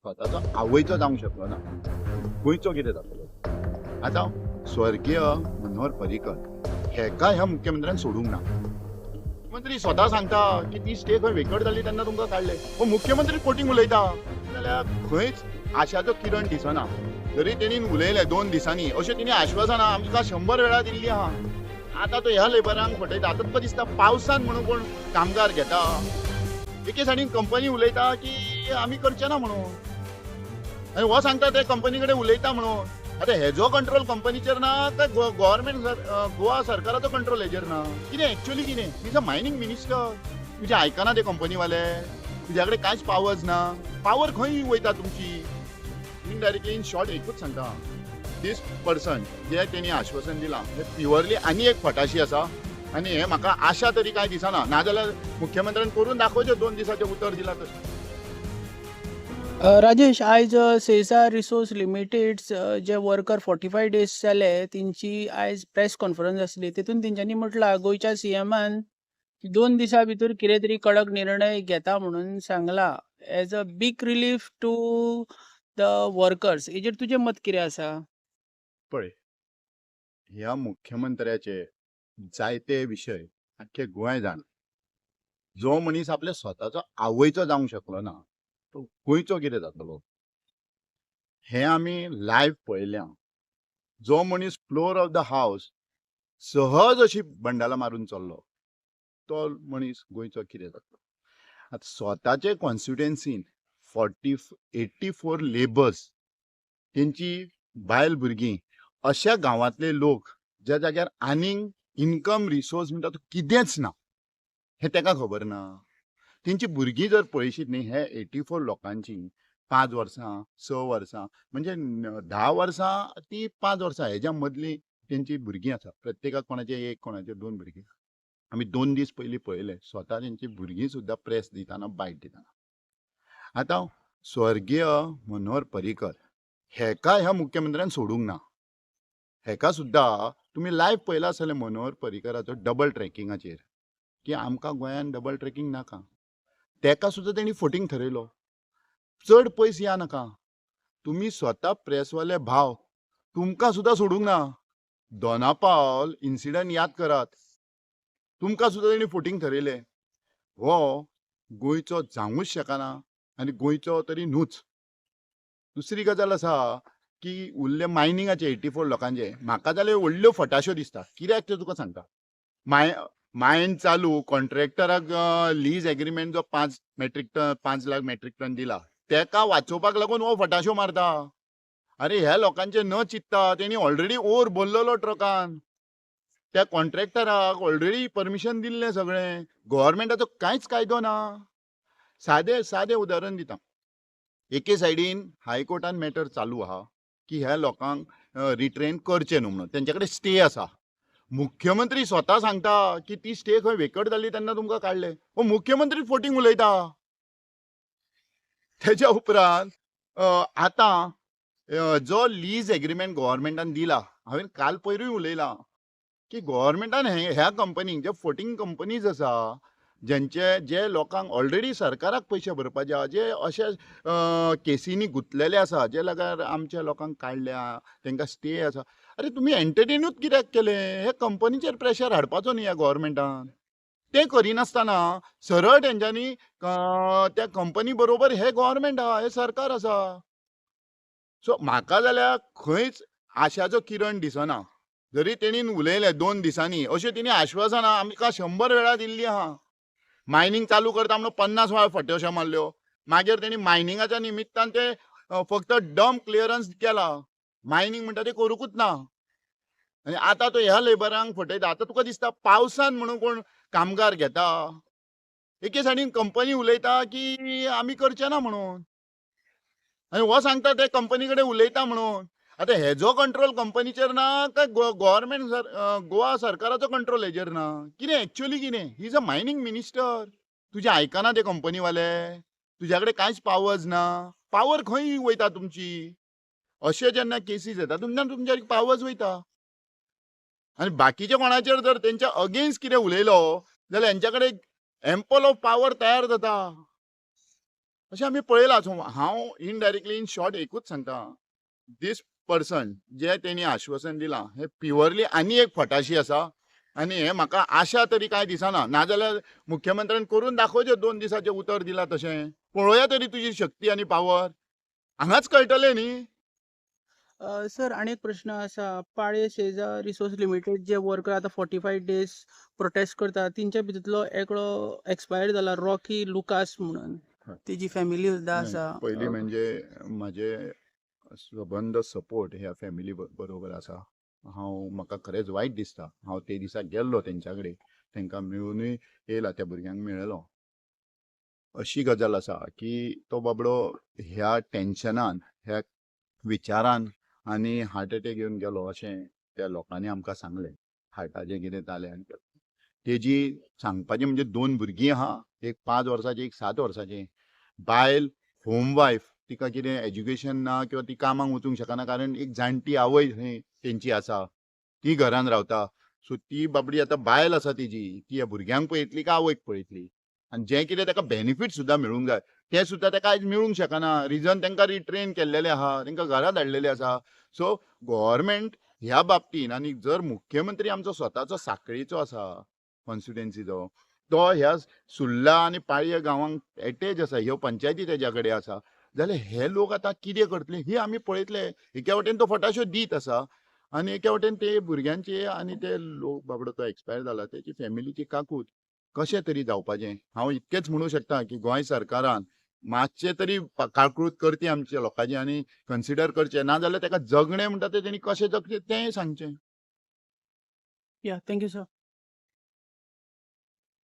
स्वताचो आवयचो जावंक शकलो ना, गोंयचो कितें जातलो? आतां स्वर्गीय मनोहर पर्रीकर हेका ह्या मुख्यमंत्र्यान सोडूंक ना. मुख्यमंत्री स्वता सांगता की ती स्टे खंय वेकट जाल्ली तेन्ना तुमकां काडले. हो मुख्यमंत्री फोटींग उलयता जाल्यार खंयच आशाचो किरण दिसना. जरी तेणी उलयले 2 दिसांनी अशें तेणी आश्वासनां आमकां 100 वेळा दिल्लीं आहा. आतां तो ह्या लेबरांक फटयता. आतां तुका दिसता पावसान म्हणून कोण कामगार घेता? एके सायडीन कंपनी उलयता की आमी करचे ना म्हणून, आनी हो सांगता ते कंपनी कडेन उलयता म्हणून. आतां हेजो कंट्रोल कंपनीचेर ना काय गव्हर्नमेंट गोवा सरकाराचो कंट्रोल हेजेर ना? कितें एक्चुअली कितें? Is a mining minister. तुजें आयकना ते कंपनीवाले? तुज्या कडेन कांयच पावर्स ना? पावर खंय वयता तुमची? इनडायरेक्टली इन शॉर्ट एकूच सांगता, दीस पर्सन जे तेणी आश्वासन दिलां हे प्युअरली आनी एक फटाशी आसा. आनी हे म्हाका आशा तरी कांय दिसना. नाजाल्यार मुख्यमंत्र्यान करून दाखोवचें 2 दिसाचें उतर दिलां तशें. राजेश, आयज सेसा रिसोर्स लिमिटेड्स जे वर्कर 45 डेज जाले तेंची आयज प्रेस कॉन्फरन्स आसली. तेतून तेंच्यांनी म्हटलां गोंयच्या सीएमान 2 दिसां भितर कितें तरी कडक निर्णय घेता म्हणून सांगला as a big relief to the workers. हेजेर तुजें मत कितें आसा? पळय, ह्या मुख्यमंत्र्याचे जायते विशय आख्खे गोंय जाण. जो मनीस आपल्या स्वताचो आवयचो जावंक शकलो ना, तो गोंयचो कितें जातलो? हें आमी लायव्ह पळयल्या. जो मनीस फ्लोर ऑफ द हावस सहज अशी बंडाला मारून चल्लो, तो मनीस गोंयचो कितें जातलो? आतां स्वताचे कॉन्स्टिट्युएन्सीन 84 लेबर्स तेंची बायल भुरगीं अशा गांवांतले लोक ज्या जाग्यार आनीक इन्कम रिसोर्स म्हणटा तो कितेंच ना, हें तेका खबर ना. तेंची भुरगीं जर पळयशीत न्ही, हे 84 लोकांची 5 वर्सां 6 वर्सां म्हणजे 10 वर्सां ती 5 वर्सां हेज्या मदलीं तेंची भुरगीं आसा. प्रत्येकाक कोणाचे 1 कोणाचे 2 भुरगीं. आमी 2 दीस पयलीं पळयलें स्वता तेंची भुरगीं सुद्दां प्रेस दिताना बायट दिताना. आतां स्वर्गीय मनोहर पर्रीकर हेका ह्या मुख्यमंत्र्यान सोडूंक ना. हेका सुद्दां तुमी लायव्ह पळयला आसतलें मनोहर पर्रीकराचो डबल ट्रॅकिंगाचेर की आमकां गोंयान डबल ट्रॅकिंग नाका. तेका सुद्दां तेणी फटींग थरयलो. चड पयस या नाका. तुमी स्वता प्रेसवाले भाव तुमकां सुद्दां सोडूंक ना. दोनापावल इन्सिडंट याद करात. तुमकां सुद्दां तेणी फटींग थरयले. हो गोंयचो जावंकूच शकना आनी गोंयचो तरी न्हूच. दुसरी गजाल आसा की उरले मायनिंगाचे 84 लोकांचे म्हाका जाल्यार व्हडल्यो फटाश्यो दिसता. कित्याक ते तुका सांगता. मायन चालू कॉन्ट्रॅक्टराक लीज एग्रीमेंट जो 5 लाख मेट्रीक टन दिला तेका वाचोवपाक लागून हो फटाश्यो मारता. अरे ह्या लोकांचे न चित्ता तेणी ऑलरेडी ओवर भरलेलो ट्रकान. त्या कॉन्ट्रॅक्टराक ऑलरेडी परमिशन दिल्लें सगळें. गव्हर्मेंटाचो कांयच कायदो ना. सादें उदाहरण दिता. एके सायडीन हायकोर्टान मॅटर चालू आहा की ह्या लोकांक रिट्रेन करचें न्हू म्हणून तेंचे कडेन स्टे आसा. मुख्यमंत्री स्वता सांगता की ती स्टे खंय वेकट जाल्ली तेन्ना तुमकां काडले. हो मुख्यमंत्री फोटींग उलयता. तेच्या उपरांत आतां जो लीज एग्रीमेंट गव्हर्मेंटान दिला, हांवें काल पयरूय उलयलां की गव्हर्मेंटान ह्या कंपनीक जे 14 कंपनीज आसा जे लोकांक ऑलरेडी सरकाराक पयशे भरपाचे आहा, जे अशे केसींनी गुंतलेले आसा, जे लगार आमच्या लोकांक काडल्या, तांकां स्टे आसा. अरे तुमी एंटरटेनूच कित्याक केलें? हे कंपनीचेर प्रेशर हाडपाचो न्ही ह्या गव्हर्मेंटान. तें करिनासतना सरळ तेंच्यांनी त्या कंपनी बरोबर हे गव्हर्मेंट आहा, हे सरकार आसा. सो म्हाका जाल्यार खंयच आशाचो किरण दिसना. जरी तेणी उलयले 2 दिसांनी अशें तेणी आश्वासनां आमकां 100 वेळा दिल्लीं आहा. मायनिंग चालू करता म्हणून 50 वेळा फट्योश्यो मारल्यो. मागीर तेणी मायनिंगाच्या निमित्तान ते फक्त डंप क्लियरन्स केला. मायनिंग म्हणटा ते करूंकूच ना. आनी आतां तो ह्या लेबरांक फटयता. आतां तुका दिसता पावसान म्हणून कोण कामगार घेता? एके सायडीन कंपनी उलयता की आमी करचे ना म्हणून, आनी हो सांगता ते कंपनी कडेन उलयता म्हणून. आतां हेजो कंट्रोल कंपनीचेर ना काय गव्हर्नमेंट गोवा सरकाराचो कंट्रोल हेजेर ना? कितें एक्चुअली कितें? He is a mining minister. तुजें आयकना ते कंपनीवाले? तुज्या कडेन कांयच पावर्स ना? पावर खंय वयता तुमची? अशे जेन्ना केसीस येता तेन्ना तुमचे पावर्स वयता. आनी बाकीच्या कोणाचेर जर तेंच्या अगेन्स्ट कितें उलयलो जाल्यार हेंच्या कडेन एम्पल ऑफ पावर तयार जाता. अशें आमी पळयलां. सो हांव इनडायरेक्टली इन शॉर्ट एकूच सांगता, दीस पर्सन जे तेणी आश्वासन दिलां हें प्युअरली आनी एक फटाशी आसा. आनी हें म्हाका आशा तरी कांय दिसना. नाजाल्यार मुख्यमंत्र्यान करून दाखोवचें 2 दिसाचें उतर दिलां तशें. पळोवया तरी तुजी शक्ती आनी पावर. हांगाच कळटलें न्ही. सर आनी एक प्रश्न आसा. पाळये सेजार रिसोर्स लिमिटेड जे वर्कर आतां 45 डेज प्रोटेस्ट करता तेंच्या भितूंतलो एकलो एक्सपायर जाला रॉकी लुकास म्हणून. हय. तेजी फॅमिली सुद्दां नाही, आसा. पयलीं म्हणजे म्हाजे सबंद सपोर्ट ह्या फॅमिली बरोबर आसा. म्हाका खरेंच वायट दिसता. हांव ते दिसा गेल्लो तेंच्या कडेन. तांकां मेळूनय येयला, त्या भुरग्यांक मेळ्ळो. अशी गजाल आसा की तो बाबडो ह्या टेन्शनान, ह्या विचारान आनी हार्ट एटॅक येवन गेलो अशें त्या लोकांनी आमकां सांगलें. हार्टाचें कितें जालें आनी तेजी सांगपाचें म्हणजे 2 भुरगीं आहा. एक 5 वर्साचें, एक 7 वर्साचें. बायल होम वायफ, तिका कितें एज्युकेशन ना किंवा ती कामाक वचूंक शकना, कारण एक जाणटी आवय थंय तेंची आसा. ती घरान रावता. सो ती बाबडी आतां बायल आसा तिजी, ती ह्या भुरग्यांक पळयतली काय आवयक पळयतली. आनी जें कितें ताका बेनिफीट सुद्दां मेळूंक जाय तें सुद्दां ताका आयज मेळूंक शकना. रिजन तांकां रिट्रेन केल्लेलें आहा, तांकां घरा धाडलेलें आसा. सो गव्हर्मेंट ह्या बाबतीन, आनी जर मुख्यमंत्री आमचो स्वताचो सांखळेचो आसा कॉन्स्टिट्युएन्सीचो, तो ह्या सुर्ला आनी पाळये गांवांक एटॅच आसा, ह्यो पंचायती तेज्या कडेन आसा, जाल्यार हे लोक आतां कितें करतले ही आमी पळयतले. एके वटेन तो फटाश्यो दीत आसा आनी एके वटेन ते भुरग्यांचे आनी ते लोक बाबडो तो एक्सपायर जाला तेची फॅमिलीची काकूट कशें तरी जावपाचें. हांव इतकेंच म्हणूं शकता की गोंय सरकारान मातशें तरी काळकृत करची आमच्या लोकांची आनी कन्सिडर करचें. नाजाल्यार ताका जगणें म्हणटा तें तेणी कशें जगचें तेंय सांगचें. या थँक यू सर.